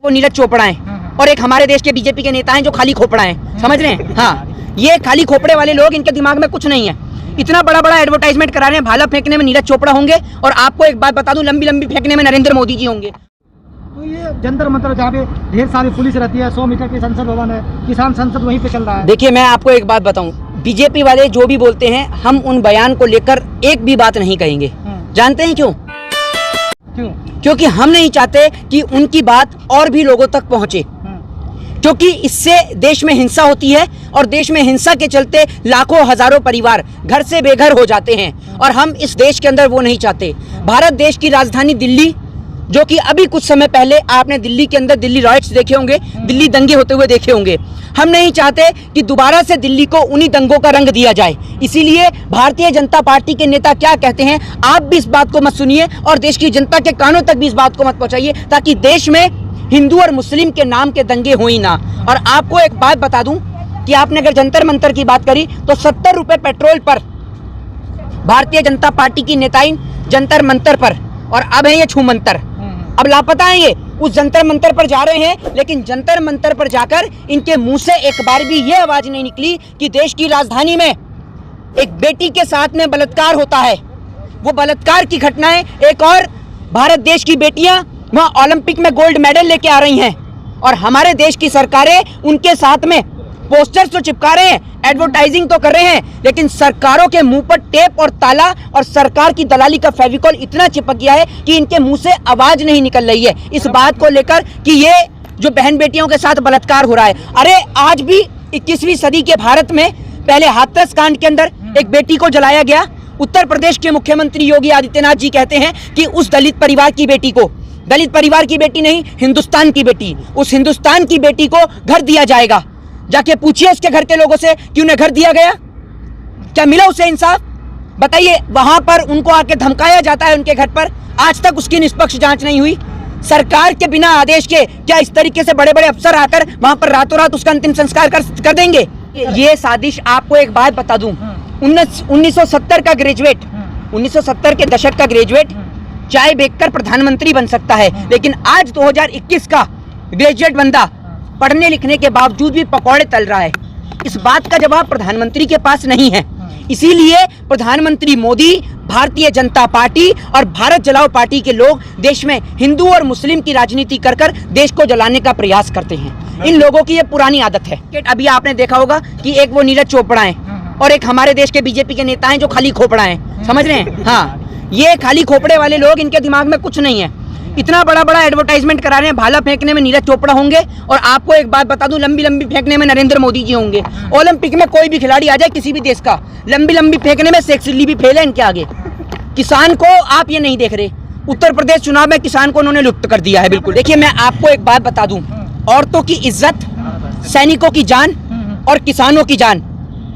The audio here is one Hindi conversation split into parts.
वो नीरज चोपड़ा हैं और एक हमारे देश के बीजेपी के नेता हैं जो खाली खोपड़ा हैं, समझ रहे हैं। हाँ, ये खाली खोपड़े वाले लोग, इनके दिमाग में कुछ नहीं है। इतना बड़ा बड़ा एडवर्टाइजमेंट करा रहे हैं, भाला फेंकने में नीरज चोपड़ा होंगे और आपको एक बात बता दूं, लंबी लंबी फेंकने में नरेंद्र मोदी जी होंगे। तो ये जंतर मंतर जहाँ पे ढेर सारी पुलिस रहती है, 100 मीटर की संसद भवन है, किसान संसद वहीं पे चल रहा है। देखिए, मैं आपको एक बात बताऊं, बीजेपी वाले जो भी बोलते हैं, हम उन बयान को लेकर एक भी बात नहीं कहेंगे। जानते हैं क्यों? क्योंकि हम नहीं चाहते कि उनकी बात और भी लोगों तक पहुंचे, क्योंकि इससे देश में हिंसा होती है और देश में हिंसा के चलते लाखों हजारों परिवार घर से बेघर हो जाते हैं और हम इस देश के अंदर वो नहीं चाहते। भारत देश की राजधानी दिल्ली, जो कि अभी कुछ समय पहले आपने दिल्ली के अंदर दिल्ली राइट्स देखे होंगे, दिल्ली दंगे होते हुए देखे होंगे। हम नहीं चाहते कि दोबारा से दिल्ली को उन्हीं दंगों का रंग दिया जाए। इसीलिए भारतीय जनता पार्टी के नेता क्या कहते हैं, आप भी इस बात को मत सुनिए और देश की जनता के कानों तक भी इस बात को मत पहुंचाइए, ताकि देश में हिंदू और मुस्लिम के नाम के दंगे हो ही ना। और आपको एक बात बता दूं कि आपने अगर जंतर मंतर की बात करी तो 70 रुपए पेट्रोल पर भारतीय जनता पार्टी की नेताइन जंतर मंतर पर, और अब है ये छू मंतर, अब लापता है ये, उस जंतर मंतर पर जा रहे हैं। लेकिन जंतर मंतर पर जाकर इनके मुंह से एक बार भी ये आवाज नहीं निकली कि देश की राजधानी में एक बेटी के साथ में बलात्कार होता है। वो बलात्कार की घटनाएं, एक और भारत देश की बेटियां वहां ओलंपिक में गोल्ड मेडल लेके आ रही हैं और हमारे देश की सरकारें उनके साथ में पोस्टर्स तो चिपका रहे हैं, एडवर्टाइजिंग तो कर रहे हैं, लेकिन सरकारों के मुंह पर टेप और ताला और सरकार की दलाली का फेविकॉल इतना चिपक गया है कि इनके मुंह से आवाज नहीं निकल रही है इस बात को लेकर कि ये जो बहन बेटियों के साथ बलात्कार हो रहा है। अरे आज भी 21वीं सदी के भारत में पहले हाथरस कांड के अंदर एक बेटी को जलाया गया। उत्तर प्रदेश के मुख्यमंत्री योगी आदित्यनाथ जी कहते हैं कि उस दलित परिवार की बेटी को, दलित परिवार की बेटी नहीं, हिंदुस्तान की बेटी, उस हिंदुस्तान की बेटी को घर दिया जाएगा। जाके पूछिए उसके घर के लोगों से कि उन्हें घर दिया गया, क्या मिला उसे इंसाफ? बताइए, वहां पर उनको आके धमकाया जाता है उनके घर पर, आज तक उसकी निष्पक्ष जांच नहीं हुई। सरकार के बिना आदेश के क्या इस तरीके से बड़े बड़े अफसर आकर वहां पर रातों रात उसका अंतिम संस्कार कर देंगे? ये साजिश, आपको एक बात बता दूं, 1970 का ग्रेजुएट, 1970 के दशक का ग्रेजुएट चाय बेचकर प्रधानमंत्री बन सकता है, लेकिन आज 2021 का ग्रेजुएट बंदा पढ़ने लिखने के बावजूद भी पकौड़े तल रहा है। इस बात का जवाब प्रधानमंत्री के पास नहीं है। इसीलिए प्रधानमंत्री मोदी, भारतीय जनता पार्टी और भारत जलाओ पार्टी के लोग देश में हिंदू और मुस्लिम की राजनीति कर कर देश को जलाने का प्रयास करते हैं। इन लोगों की ये पुरानी आदत है। अभी आपने देखा होगा कि एक वो नीरज चोपड़ा हैं और एक हमारे देश के बीजेपी के नेता हैं जो खाली खोपड़ा हैं, समझ रहे हैं। हाँ, ये खाली खोपड़े वाले लोग, इनके दिमाग में कुछ नहीं है। इतना बड़ा बड़ा एडवर्टाइजमेंट करा रहे हैं, भाला फेंकने में नीरज चोपड़ा होंगे और आपको एक बात बता दूं, लंबी लंबी फेंकने में नरेंद्र मोदी जी होंगे। ओलंपिक में कोई भी खिलाड़ी आ जाए किसी भी देश का, लंबी लंबी फेंकने में शेख चिल्ली भी फेल है इनके आगे। किसान को आप ये नहीं देख रहे, उत्तर प्रदेश चुनाव में किसान को उन्होंने लुप्त कर दिया है बिल्कुल। देखिए, मैं आपको एक बात बता दूं, औरतों की इज्जत, सैनिकों की जान और किसानों की जान,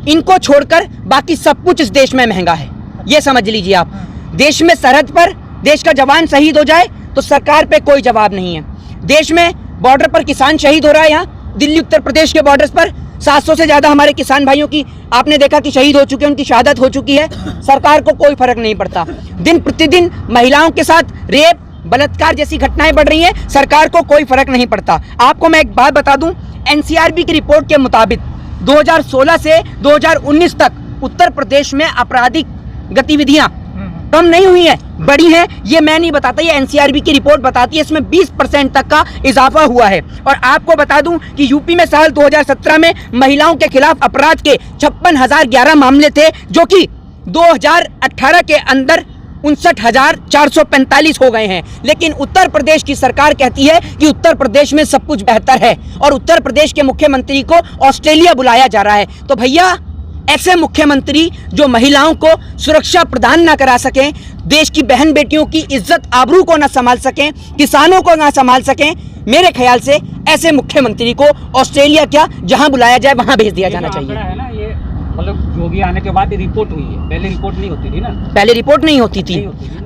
इनको छोड़कर बाकी सब कुछ इस देश में महंगा है। ये समझ लीजिए आप। देश में सरहद पर देश का जवान शहीद हो जाए तो सरकार पे कोई जवाब नहीं है। देश में बॉर्डर पर किसान शहीद हो रहा है, यहाँ दिल्ली उत्तर प्रदेश के बॉर्डर पर 700 से ज्यादा हमारे किसान भाइयों की आपने देखा कि शहीद हो चुके हैं, उनकी शहादत हो चुकी है। सरकार को कोई फर्क नहीं पड़ता। दिन प्रतिदिन महिलाओं के साथ रेप, बलात्कार जैसी घटनाएं बढ़ रही हैं, सरकार को कोई फर्क नहीं पड़ता। आपको मैं एक बात बता दूं, एनसीआरबी की रिपोर्ट के मुताबिक 2016 से 2019 तक उत्तर प्रदेश में आपराधिक गतिविधियां कम नहीं हुई है, बढ़ी है। ये मैं नहीं बताता, ये एनसीआरबी की रिपोर्ट बताती है। इसमें 20% तक का इजाफा हुआ है। और आपको बता दूं कि यूपी में साल 2017 में महिलाओं के खिलाफ अपराध के 56,011 मामले थे, जो कि 2018 के अंदर 59,445 हो गए हैं। लेकिन उत्तर प्रदेश की सरकार कहती है कि उत्तर प्रदेश में सब कुछ बेहतर है और उत्तर प्रदेश के मुख्यमंत्री को ऑस्ट्रेलिया बुलाया जा रहा है। तो भैया, ऐसे मुख्यमंत्री जो महिलाओं को सुरक्षा प्रदान ना करा सकें, देश की बहन बेटियों की इज्जत आबरू को ना संभाल सकें, किसानों को ना संभाल सकें, मेरे ख्याल से ऐसे मुख्यमंत्री को ऑस्ट्रेलिया क्या, जहां बुलाया जाए वहां भेज दिया जाना चाहिए। है ना, ये मतलब योगी आने के बाद रिपोर्ट हुई है, पहले रिपोर्ट नहीं होती थी ना। पहले रिपोर्ट नहीं होती थी।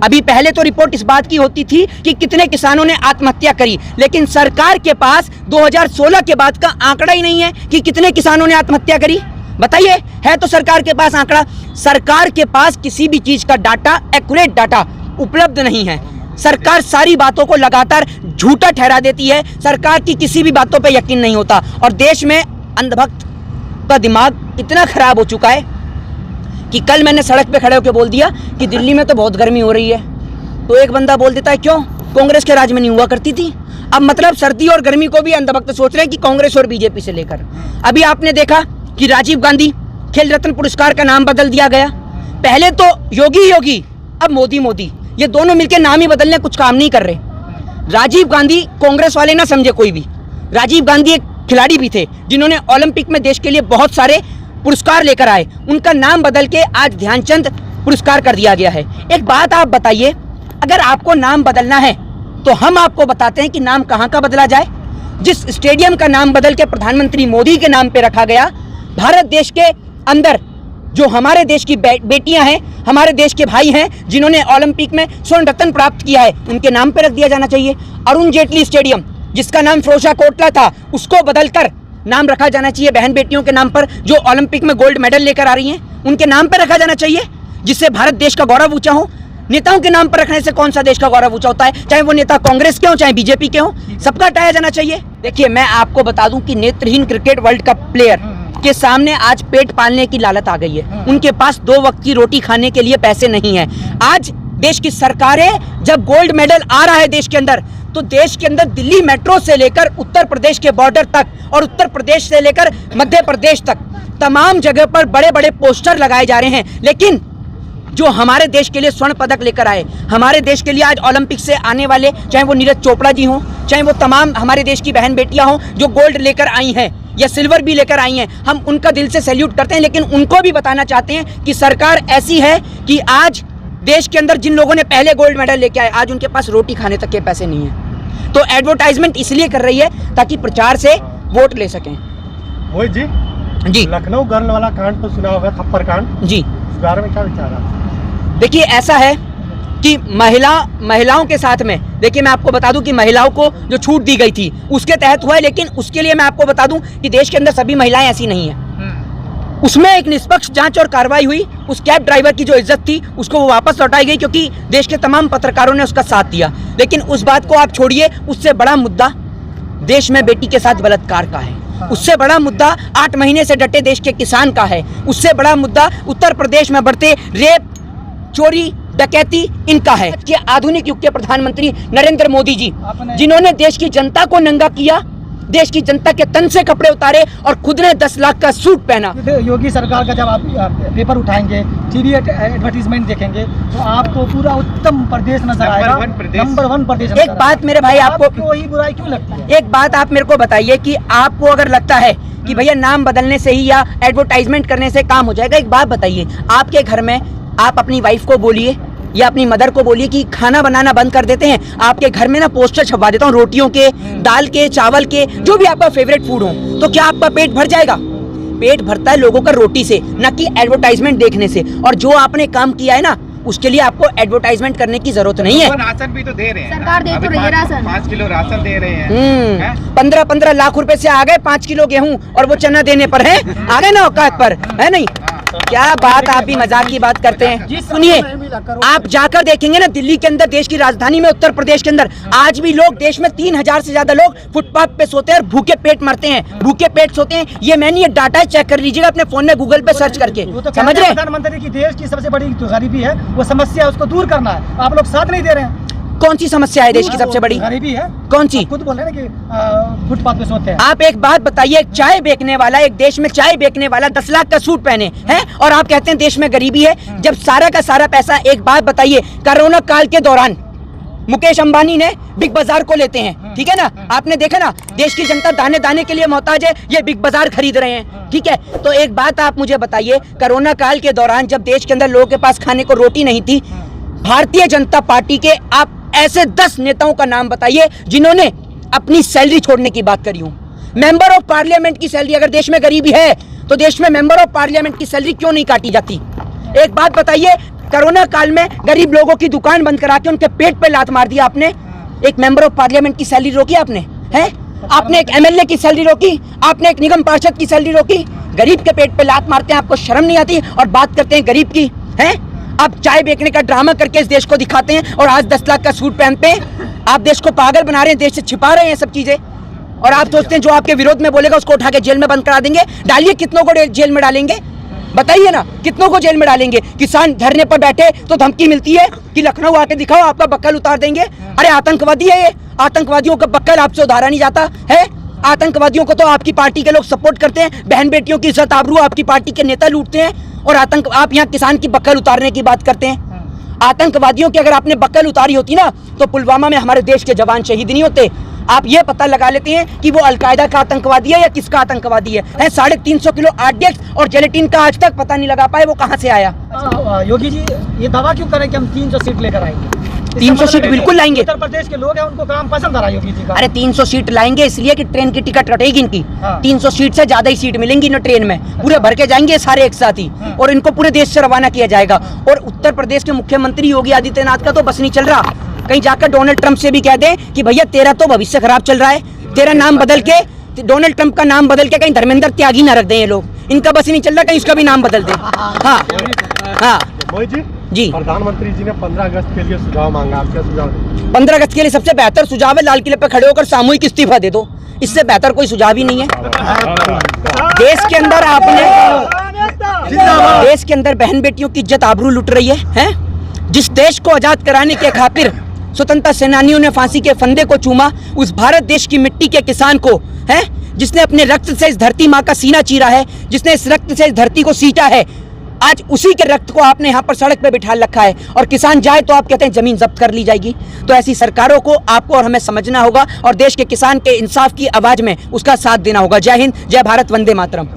अभी पहले तो रिपोर्ट इस बात की होती थी कि कितने किसानों ने आत्महत्या करी, लेकिन सरकार के पास 2016 के बाद का आंकड़ा ही नहीं है कि कितने किसानों ने आत्महत्या करी। बताइए, है तो सरकार के पास आंकड़ा। सरकार के पास किसी भी चीज का डाटा, एक्यूरेट डाटा उपलब्ध नहीं है। सरकार सारी बातों को लगातार झूठा ठहरा देती है, सरकार की किसी भी बातों पे यकीन नहीं होता और देश में अंधभक्त का दिमाग इतना खराब हो चुका है कि कल मैंने सड़क पे खड़े होकर बोल दिया कि दिल्ली में तो बहुत गर्मी हो रही है, तो एक बंदा बोल देता है क्यों, कांग्रेस के राज में नहीं हुआ करती थी। अब मतलब सर्दी और गर्मी को भी अंधभक्त सोच रहे हैं कि कांग्रेस और बीजेपी से लेकर। अभी आपने देखा कि राजीव गांधी खेल रत्न पुरस्कार का नाम बदल दिया गया, पहले तो योगी, अब मोदी, ये दोनों मिलकर नाम ही बदलने कुछ काम नहीं कर रहे। राजीव गांधी कांग्रेस वाले ना समझे कोई भी, राजीव गांधी एक खिलाड़ी भी थे जिन्होंने ओलंपिक में देश के लिए बहुत सारे पुरस्कार लेकर आए, उनका नाम बदल के आज ध्यानचंद पुरस्कार कर दिया गया है। एक बात आप बताइए, अगर आपको नाम बदलना है तो हम आपको बताते हैं कि नाम कहाँ का बदला जाए। जिस स्टेडियम का नाम बदल के प्रधानमंत्री मोदी के नाम पे रखा गया, भारत देश के अंदर जो हमारे देश की बेटियां हैं, हमारे देश के भाई हैं जिन्होंने ओलंपिक में स्वर्ण रत्न प्राप्त किया है, उनके नाम पे रख दिया जाना चाहिए। अरुण जेटली स्टेडियम जिसका नाम फिरोजा कोटला था, उसको बदलकर नाम रखा जाना चाहिए बहन बेटियों के नाम पर जो ओलंपिक में गोल्ड मेडल लेकर आ रही हैं, उनके नाम पर रखा जाना चाहिए, जिससे भारत देश का गौरव ऊंचा हो। नेताओं के नाम पर रखने से कौन सा देश का गौरव ऊंचा होता है, चाहे वो नेता कांग्रेस के हो चाहे बीजेपी के हो, सबका हटाया जाना चाहिए। देखिए, मैं आपको बता दूं कि नेत्रहीन क्रिकेट वर्ल्ड कप प्लेयर के सामने आज पेट पालने की लालत आ गई है, उनके पास 2 वक्त की रोटी खाने के लिए पैसे नहीं है। आज देश की सरकारें जब गोल्ड मेडल आ रहा है देश के अंदर, तो देश के अंदर दिल्ली मेट्रो से लेकर उत्तर प्रदेश के बॉर्डर तक और उत्तर प्रदेश से लेकर मध्य प्रदेश तक तमाम जगह पर बड़े बड़े पोस्टर लगाए जा रहे हैं। लेकिन जो हमारे देश के लिए स्वर्ण पदक लेकर आए, हमारे देश के लिए आज ओलंपिक से आने वाले, चाहे वो नीरज चोपड़ा जी हों, चाहे वो तमाम हमारे देश की बहन बेटियां हों जो गोल्ड लेकर आई हैं या सिल्वर भी लेकर आई हैं, हम उनका दिल से सैल्यूट करते हैं। लेकिन उनको भी बताना चाहते हैं कि सरकार ऐसी है कि आज देश के अंदर जिन लोगों ने पहले गोल्ड मेडल लेके आए, आज उनके पास रोटी खाने तक के पैसे नहीं है। तो एडवर्टाइजमेंट इसलिए कर रही है ताकि प्रचार से वोट ले सकें। मोहित जी, लखनऊ गर्ल वाला कांड तो सुना होगा, थप्पड़ कांड जी, इस बारे में क्या विचार है? देखिए, ऐसा है कि महिलाओं के साथ में, देखिए मैं आपको बता दूं कि महिलाओं को जो छूट दी गई थी उसके तहत हुआ है, लेकिन उसके लिए मैं आपको बता दूं कि देश के अंदर सभी महिलाएं ऐसी नहीं हैं। उसमें एक निष्पक्ष जांच और कार्रवाई हुई, उस कैब ड्राइवर की जो इज्जत थी उसको वो वापस लौटाई गई क्योंकि देश के तमाम पत्रकारों ने उसका साथ दिया। लेकिन उस बात को आप छोड़िए, उससे बड़ा मुद्दा देश में बेटी के साथ बलात्कार का है, उससे बड़ा मुद्दा 8 महीने से डटे देश के किसान का है, उससे बड़ा मुद्दा उत्तर प्रदेश में बढ़ते रेप, चोरी, डकैती इनका है। कि आधुनिक युग के प्रधानमंत्री नरेंद्र मोदी जी, जिन्होंने देश की जनता को नंगा किया, देश की जनता के तन से कपड़े उतारे और खुद ने 10 लाख का सूट पहना। योगी सरकार का जब आप पेपर उठाएंगे, टीवी एडवर्टीजमेंट देखेंगे, तो आपको पूरा उत्तम प्रदेश नजर आएगा, नंबर 1 प्रदेश। एक बात मेरे भाई, आपको वही बुराई क्यों लगती है? एक बात आप मेरे को बताइए कि आपको अगर लगता है कि भैया नाम बदलने से ही या एडवर्टाइजमेंट करने से काम हो जाएगा, एक बात बताइए, आपके घर में आप अपनी वाइफ को बोलिए या अपनी मदर को बोलिए कि खाना बनाना बंद कर देते हैं, आपके घर में ना पोस्टर छपवा देता हूँ रोटियों के, दाल के, चावल के, जो भी आपका फेवरेट फूड हो, तो क्या आपका पेट भर जाएगा? पेट भरता है लोगों का रोटी से, न कि एडवर्टाइजमेंट देखने से। और जो आपने काम किया है ना, उसके लिए आपको एडवर्टाइजमेंट करने की जरूरत नहीं है। राशन भी तो दे रहे हैं, सरकार दे तो रही है राशन, 5 किलो राशन दे रहे हैं। 15-15 लाख रुपए से आ गए 5 किलो गेहूं, और वो चना देने पर है, आ गए ना औकात पर, है नहीं? क्या बात, आप भी मजाक की बात करते हैं। सुनिए, आप जाकर देखेंगे ना दिल्ली के अंदर, देश की राजधानी में, उत्तर प्रदेश के अंदर आज भी लोग, देश में 3000 से ज्यादा लोग फुटपाथ पे सोते हैं और भूखे पेट मरते हैं, भूखे पेट सोते हैं। ये मैंने, ये डाटा चेक कर लीजिएगा अपने फोन में, गूगल पे सर्च करके, समझ रहे हैं? प्रधानमंत्री की देश की सबसे बड़ी गरीबी है, वो समस्या है, उसको दूर करना है, आप लोग साथ नहीं दे रहे हैं। कौन सी समस्या है देश की सबसे बड़ी? गरीबी है। कौन सी? खुद बोल रहे हैं कि फुटपाथ पे सोते हैं। आप एक बात बताइए, एक चाय बेचने वाला, एक देश में चाय बेचने वाला 10 लाख का सूट पहने हैं और आप कहते हैं देश में गरीबी है, जब सारा का सारा पैसा, एक बात बताइए, कोरोना काल के दौरान मुकेश अंबानी ने बिग बाजार को लेते हैं, ठीक है ना? आपने देखा ना, देश की जनता दाने दाने के लिए मोहताज है, ये बिग बाजार खरीद रहे हैं, ठीक है? तो एक बात आप मुझे बताइए, कोरोना काल के दौरान जब देश के अंदर लोगों के पास खाने को रोटी नहीं थी, भारतीय जनता पार्टी के आप ऐसे 10 नेताओं का नाम बताइए जिन्होंने अपनी सैलरी छोड़ने की बात करी हो। मेंबर ऑफ पार्लियामेंट की सैलरी, अगर देश में गरीबी है तो देश में मेंबर ऑफ पार्लियामेंट की सैलरी क्यों नहीं काटी जाती? एक बात बताइए, कोरोना काल में गरीब लोगों की दुकान बंद करा के उनके पेट पे लात मार दिया आपने, एक मेंबर ऑफ पार्लियामेंट की सैलरी रोकी आपने? है? आपने एक एमएलए की सैलरी रोकी, आपने एक निगम पार्षद की सैलरी रोकी। गरीब के पेट पे लात मारते हैं, आपको शर्म नहीं आती? और बात करते हैं गरीब की, है? आप चाय बेचने का ड्रामा करके इस देश को दिखाते हैं और आज 10 लाख का सूट पहनते हैं। आप देश को पागल बना रहे हैं, देश से छिपा रहे हैं सब चीजें, और आप सोचते हैं जो आपके विरोध में बोलेगा उसको उठा के जेल में बंद करा देंगे। डालिए, कितनों को जेल में डालेंगे बताइए ना, कितनों को जेल में डालेंगे? किसान धरने पर बैठे तो धमकी मिलती है कि लखनऊ आके दिखाओ, आपका बक्कल उतार देंगे। अरे आतंकवादी है ये, आतंकवादियों का बक्कल आपसे उतारा नहीं जाता है। आतंकवादियों को तो आपकी पार्टी के लोग सपोर्ट करते हैं, बहन बेटियों की इज्जत आबरू आपकी पार्टी के नेता लूटते हैं, और आप यहाँ किसान की बक्कल उतारने की बात करते हैं। आतंकवादियों की अगर आपने बक्कल उतारी होती ना तो पुलवामा में हमारे देश के जवान शहीद नहीं होते। आप ये पता लगा लेते हैं कि वो अलकायदा का आतंकवादी है या किसका आतंकवादी है। 350 किलो RDX और जेलेटिन का आज तक पता नहीं लगा पाए वो कहां से आया। योगी जी ये दावा क्यों करें कि हम 300 सीट लेकर आएंगे? 300 सीट बिल्कुल लाएंगे। उत्तर प्रदेश के लोग हैं, उनको काम पसंद आ रहा है योगी जी का। अरे 300 सीट लाएंगे इसलिए कि ट्रेन की टिकट कटेगी इनकी। 300 सीट से ज्यादा ही सीट मिलेंगी ना ट्रेन में, पूरे भर के जाएंगे सारे एक साथ ही, और इनको पूरे देश से रवाना किया जाएगा। और उत्तर प्रदेश के मुख्यमंत्री योगी आदित्यनाथ का तो बस नहीं चल रहा, कहीं जाकर डोनाल्ड ट्रंप से भी कह दें कि भैया तेरा तो भविष्य खराब चल रहा है, तेरा नाम बदल के, डोनाल्ड ट्रंप का नाम बदल के कहीं धर्मेंद्र त्यागी ना रख दें ये लोग। इनका बस ही नहीं चल रहा, कहीं इसका भी नाम बदल दें। हाँ हाँ जी, प्रधानमंत्री जी ने 15 अगस्त के लिए सुझाव मांगा, आप क्या सुझाव दें? 15 अगस्त के लिए सबसे बेहतर सुझाव है लाल किले पर खड़े होकर सामूहिक इस्तीफा दे दो। इससे बेहतर कोई सुझाव ही नहीं है। देश के अंदर देश के अंदर बहन बेटियों की इज्जत आबरू लुट रही है? जिस देश को आजाद कराने के खातिर स्वतंत्रता सेनानियों ने फांसी के फंदे को चूमा, उस भारत देश की मिट्टी के किसान को है जिसने अपने रक्त से इस धरती माँ का सीना चीरा है, जिसने इस रक्त से इस धरती को सींचा है, आज उसी के रक्त को आपने यहाँ पर सड़क पे बिठा रखा है। और किसान जाए तो आप कहते हैं जमीन जब्त कर ली जाएगी। तो ऐसी सरकारों को आपको और हमें समझना होगा और देश के किसान के इंसाफ की आवाज में उसका साथ देना होगा। जय हिंद, जय भारत, वंदे मातरम।